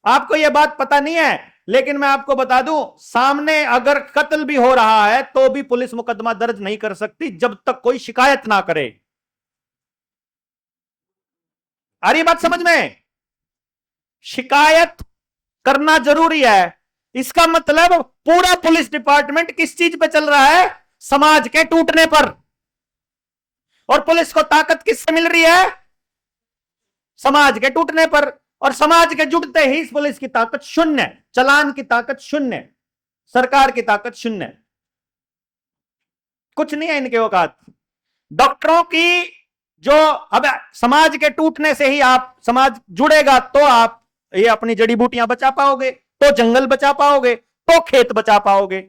आपको यह बात पता नहीं है, लेकिन मैं आपको बता दूं, सामने अगर कत्ल भी हो रहा है तो भी पुलिस मुकदमा दर्ज नहीं कर सकती जब तक कोई शिकायत ना करे। आ रही बात समझ में? शिकायत करना जरूरी है। इसका मतलब पूरा पुलिस डिपार्टमेंट किस चीज पे चल रहा है? समाज के टूटने पर। और पुलिस को ताकत किससे मिल रही है? समाज के टूटने पर। और समाज के जुटते ही पुलिस की ताकत शून्य, चलान की ताकत शून्य, सरकार की ताकत शून्य, कुछ नहीं है इनके औकात। डॉक्टरों की जो, अब समाज के टूटने से ही आप, समाज जुड़ेगा तो आप ये अपनी जड़ी बूटियां बचा पाओगे, तो जंगल बचा पाओगे, तो खेत बचा पाओगे।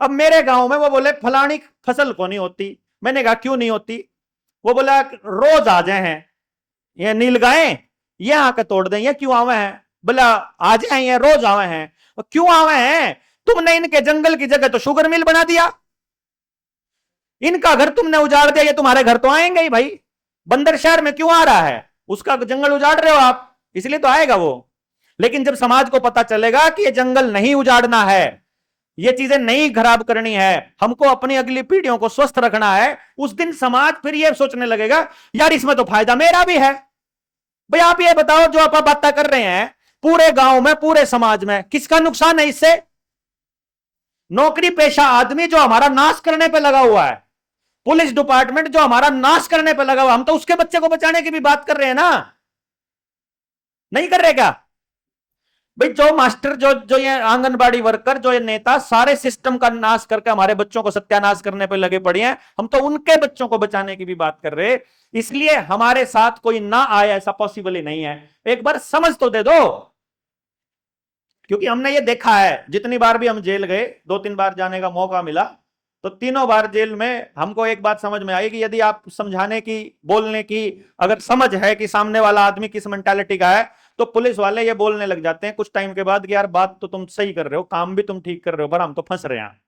अब मेरे गांव में वो बोले फलानी फसल को नहीं होती। मैंने कहा क्यों नहीं होती? वो बोला रोज आ जाए हैं ये नील गाय, ये आके तोड़ दें, ये क्यों आवे हैं? बोला आ जाए ये रोज आवे हैं। क्यों आवे हैं? तुमने इनके जंगल की जगह तो शुगर मिल बना दिया, इनका घर तुमने उजाड़ दिया, ये तुम्हारे घर तो आएंगे ही भाई। बंदर शहर में क्यों आ रहा है? उसका जंगल उजाड़ रहे हो आप, इसलिए तो आएगा वो। लेकिन जब समाज को पता चलेगा कि ये जंगल नहीं उजाड़ना है, ये चीजें नहीं खराब करनी है, हमको अपनी अगली पीढ़ियों को स्वस्थ रखना है, उस दिन समाज फिर ये सोचने लगेगा यार इसमें तो फायदा मेरा भी है। भाई आप ये बताओ, जो आप बातें कर रहे हैं, पूरे गांव में, पूरे समाज में किसका नुकसान है इससे? नौकरी पेशा आदमी जो हमारा नाश करने पे लगा हुआ है, पुलिस डिपार्टमेंट जो हमारा नाश करने पे लगा हुआ, हम तो उसके बच्चे को बचाने की भी बात कर रहे हैं ना, नहीं कर रहे क्या? भाई जो मास्टर, जो ये आंगनबाड़ी वर्कर, जो ये नेता, सारे सिस्टम का नाश करके हमारे बच्चों को सत्यानाश करने पे लगे पड़े हैं, हम तो उनके बच्चों को बचाने की भी बात कर रहे हैं। इसलिए हमारे साथ कोई ना आए ऐसा पॉसिबल ही नहीं है। एक बार समझ तो दे दो, क्योंकि हमने ये देखा है, जितनी बार भी हम जेल गए, 2-3 बार जाने का मौका मिला, तो तीनों बार जेल में हमको एक बात समझ में आई कि यदि आप समझाने की, बोलने की अगर समझ है कि सामने वाला आदमी किस मेंटालिटी का है, तो पुलिस वाले ये बोलने लग जाते हैं कुछ टाइम के बाद कि यार बात तो तुम सही कर रहे हो, काम भी तुम ठीक कर रहे हो, पर हम तो फंस रहे हैं।